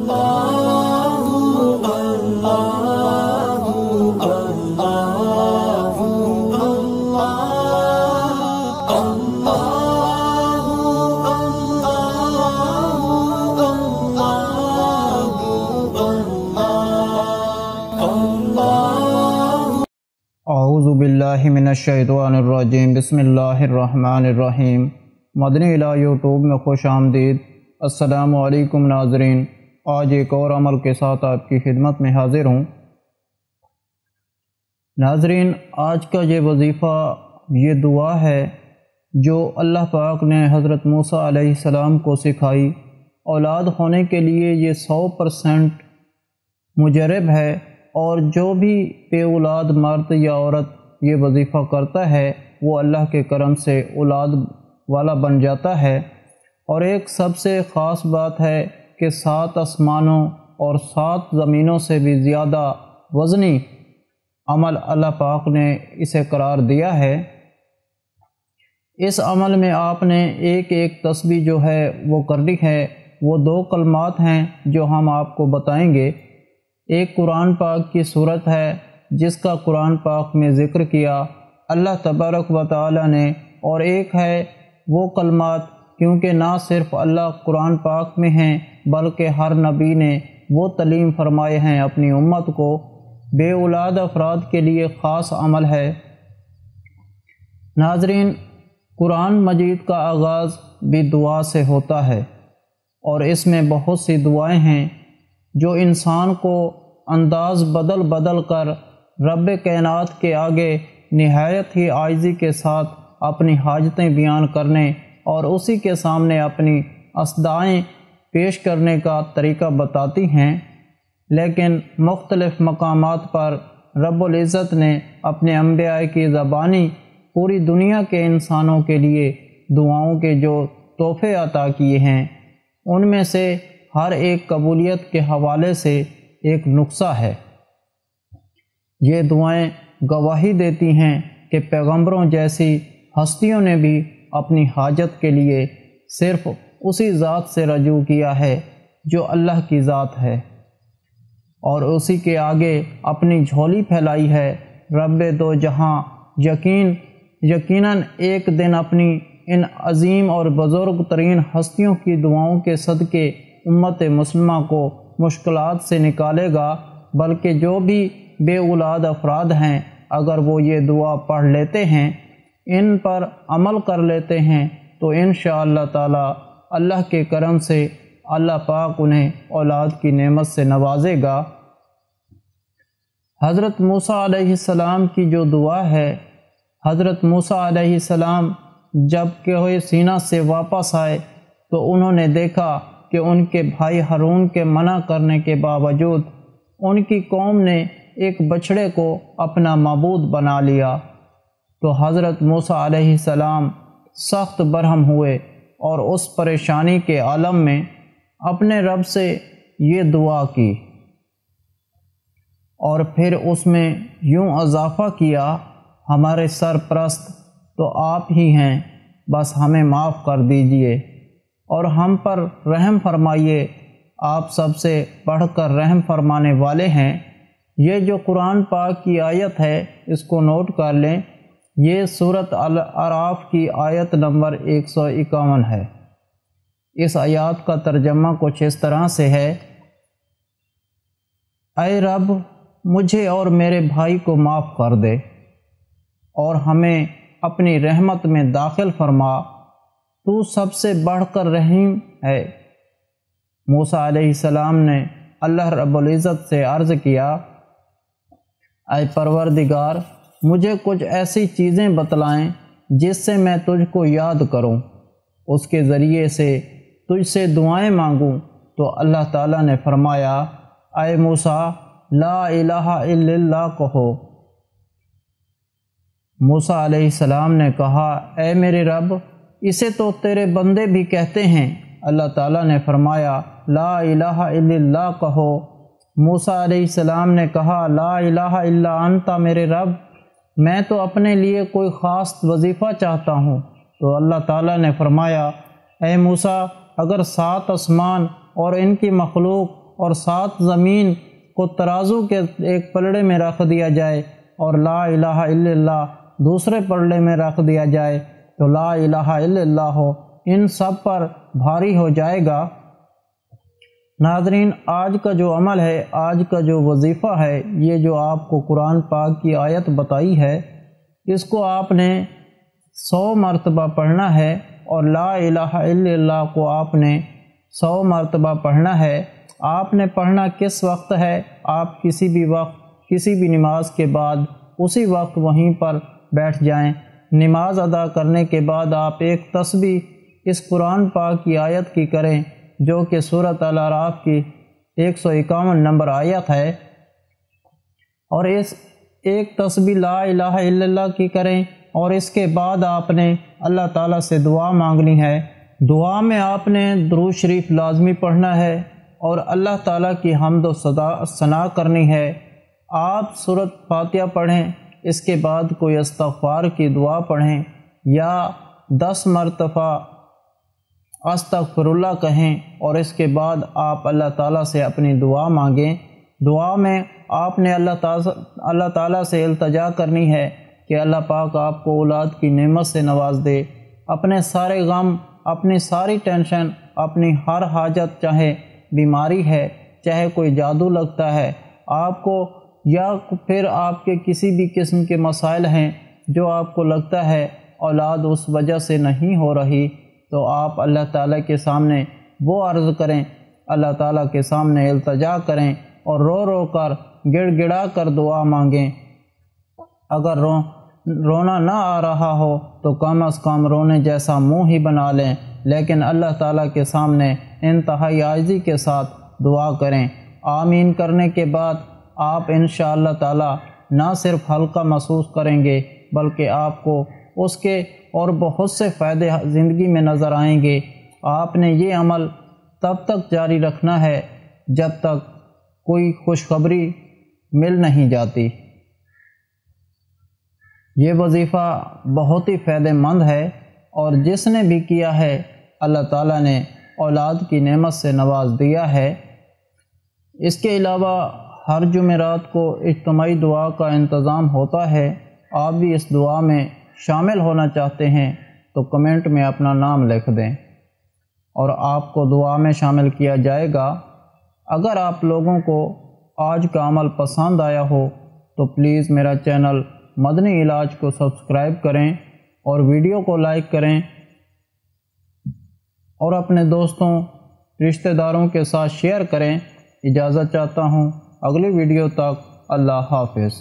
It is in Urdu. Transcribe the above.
اعوذ باللہ من الشیطان الرجیم، بسم اللہ الرحمن الرحیم۔ مدنی الہ یوٹیوب میں خوش آمدید۔ السلام علیکم ناظرین، آج ایک اور عمل کے ساتھ آپ کی خدمت میں حاضر ہوں۔ ناظرین، آج کا یہ وظیفہ، یہ دعا ہے جو اللہ پاک نے حضرت موسیٰ علیہ السلام کو سکھائی۔ اولاد ہونے کے لیے یہ 100% مجرب ہے، اور جو بھی بے اولاد مرد یا عورت یہ وظیفہ کرتا ہے وہ اللہ کے کرم سے اولاد والا بن جاتا ہے۔ اور ایک سب سے خاص بات ہے کہ 7 آسمانوں اور 7 زمینوں سے بھی زیادہ وزنی عمل اللہ پاک نے اسے قرار دیا ہے۔ اس عمل میں آپ نے ایک تسبیح جو ہے وہ کرنی ہے۔ وہ 2 کلمات ہیں جو ہم آپ کو بتائیں گے۔ ایک قرآن پاک کی صورت ہے جس کا قرآن پاک میں ذکر کیا اللہ تبارک و تعالی نے، اور ایک ہے وہ کلمات، کیونکہ نہ صرف اللہ قرآن پاک میں ہیں بلکہ ہر نبی نے وہ تعلیم فرمائے ہیں اپنی امت کو۔ بے اولاد افراد کے لیے خاص عمل ہے۔ ناظرین، قرآن مجید کا آغاز بھی دعا سے ہوتا ہے، اور اس میں بہت سی دعائیں ہیں جو انسان کو انداز بدل کر رب کائنات کے آگے نہایت ہی عاجزی کے ساتھ اپنی حاجتیں بیان کرنے اور اسی کے سامنے اپنی اصدائیں پیش کرنے کا طریقہ بتاتی ہیں۔ لیکن مختلف مقامات پر رب العزت نے اپنے انبیاء کی زبانی پوری دنیا کے انسانوں کے لیے دعاؤں کے جو تحفے عطا کیے ہیں، ان میں سے ہر ایک قبولیت کے حوالے سے ایک نقصہ ہے۔ یہ دعائیں گواہی دیتی ہیں کہ پیغمبروں جیسی ہستیوں نے بھی اپنی حاجت کے لیے صرف اسی ذات سے رجوع کیا ہے جو اللہ کی ذات ہے، اور اسی کے آگے اپنی جھولی پھیلائی ہے۔ رب دو جہاں یقیناً ایک دن اپنی ان عظیم اور بزرگ ترین ہستیوں کی دعاؤں کے صدقے امت مسلمہ کو مشکلات سے نکالے گا، بلکہ جو بھی بے اولاد افراد ہیں اگر وہ یہ دعا پڑھ لیتے ہیں، ان پر عمل کر لیتے ہیں، تو انشاءاللہ تعالی اللہ کے کرم سے اللہ پاک انہیں اولاد کی نعمت سے نوازے گا۔ حضرت موسیٰ علیہ السلام کی جو دعا ہے، حضرت موسیٰ علیہ السلام جب کہ سینا سے واپس آئے تو انہوں نے دیکھا کہ ان کے بھائی ہارون کے منع کرنے کے باوجود ان کی قوم نے ایک بچڑے کو اپنا معبود بنا لیا، تو حضرت موسیٰ علیہ السلام سخت برہم ہوئے اور اس پریشانی کے عالم میں اپنے رب سے یہ دعا کی، اور پھر اس میں یوں اضافہ کیا، ہمارے سرپرست تو آپ ہی ہیں، بس ہمیں معاف کر دیجئے اور ہم پر رحم فرمائیے، آپ سب سے بڑھ کر رحم فرمانے والے ہیں۔ یہ جو قرآن پاک کی آیت ہے اس کو نوٹ کر لیں، یہ سورۃ الاعراف کی آیت نمبر 151 ہے۔ اس آیات کا ترجمہ کچھ اس طرح سے ہے: اے رب، مجھے اور میرے بھائی کو معاف کر دے اور ہمیں اپنی رحمت میں داخل فرما، تو سب سے بڑھ کر رحیم ہے۔ موسیٰ علیہ السلام نے اللہ رب العزت سے عرض کیا، اے پروردگار، مجھے کچھ ایسی چیزیں بتلائیں جس سے میں تجھ کو یاد کروں، اس کے ذریعے سے تجھ سے دعائیں مانگوں۔ تو اللہ تعالیٰ نے فرمایا، اے موسیٰ، لا الہ الا اللہ کہو۔ موسیٰ علیہ السلام نے کہا، اے میرے رب، اسے تو تیرے بندے بھی کہتے ہیں۔ اللہ تعالیٰ نے فرمایا، لا الہ الا اللہ کہو۔ موسیٰ علیہ السلام نے کہا، لا الہ الا انت، میرے رب، میں تو اپنے لیے کوئی خاص وظیفہ چاہتا ہوں۔ تو اللہ تعالیٰ نے فرمایا، اے موسیٰ، اگر 7 آسمان اور ان کی مخلوق اور 7 زمین کو ترازو کے ایک پلڑے میں رکھ دیا جائے اور لا الہ الا اللہ دوسرے پلڑے میں رکھ دیا جائے تو لا الہ الا اللہ ان سب پر بھاری ہو جائے گا۔ ناظرین، آج کا جو عمل ہے، آج کا جو وظیفہ ہے، یہ جو آپ کو قرآن پاک کی آیت بتائی ہے، اس کو آپ نے 100 مرتبہ پڑھنا ہے اور لا الہ الا اللہ کو آپ نے 100 مرتبہ پڑھنا ہے۔ آپ نے پڑھنا کس وقت ہے؟ آپ کسی بھی وقت، کسی بھی نماز کے بعد اسی وقت وہیں پر بیٹھ جائیں۔ نماز ادا کرنے کے بعد آپ ایک تسبیح اس قرآن پاک کی آیت کی کریں جو کہ سورۃ الاعراف کی 151 نمبر آیت ہے، اور اس ایک تسبیح لا الہ الا اللہ کی کریں، اور اس کے بعد آپ نے اللہ تعالیٰ سے دعا مانگنی ہے۔ دعا میں آپ نے درود شریف لازمی پڑھنا ہے اور اللہ تعالیٰ کی حمد و ثنا کرنی ہے۔ آپ سورۃ فاتحہ پڑھیں، اس کے بعد کوئی استغفار کی دعا پڑھیں یا 10 مرتبہ استغفر اللہ کہیں، اور اس کے بعد آپ اللہ تعالیٰ سے اپنی دعا مانگیں۔ دعا میں آپ نے اللہ تعالیٰ سے التجا کرنی ہے کہ اللہ پاک آپ کو اولاد کی نعمت سے نواز دے، اپنے سارے غم، اپنی ساری ٹینشن، اپنی ہر حاجت، چاہے بیماری ہے، چاہے کوئی جادو لگتا ہے آپ کو، یا پھر آپ کے کسی بھی قسم کے مسائل ہیں جو آپ کو لگتا ہے اولاد اس وجہ سے نہیں ہو رہی، تو آپ اللہ تعالیٰ کے سامنے وہ عرض کریں، اللہ تعالیٰ کے سامنے التجا کریں اور رو رو کر، گڑ گڑا کر دعا مانگیں۔ اگر رونا نہ آ رہا ہو تو کم از کم رونے جیسا منہ ہی بنا لیں، لیکن اللہ تعالیٰ کے سامنے انتہائی عاجزی کے ساتھ دعا کریں۔ آمین کرنے کے بعد آپ انشاءاللہ تعالیٰ نہ صرف ہلکا محسوس کریں گے بلکہ آپ کو اس کے اور بہت سے فائدے زندگی میں نظر آئیں گے۔ آپ نے یہ عمل تب تک جاری رکھنا ہے جب تک کوئی خوشخبری مل نہیں جاتی۔ یہ وظیفہ بہت ہی فائدہ مند ہے، اور جس نے بھی کیا ہے اللہ تعالیٰ نے اولاد کی نعمت سے نواز دیا ہے۔ اس کے علاوہ ہر جمعرات کو اجتماعی دعا کا انتظام ہوتا ہے۔ آپ بھی اس دعا میں شامل ہونا چاہتے ہیں تو کمنٹ میں اپنا نام لکھ دیں اور آپ کو دعا میں شامل کیا جائے گا۔ اگر آپ لوگوں کو آج کا عمل پسند آیا ہو تو پلیز میرا چینل مدنی علاج کو سبسکرائب کریں اور ویڈیو کو لائک کریں، اور اپنے دوستوں، رشتہ داروں کے ساتھ شیئر کریں۔ اجازت چاہتا ہوں، اگلی ویڈیو تک اللہ حافظ۔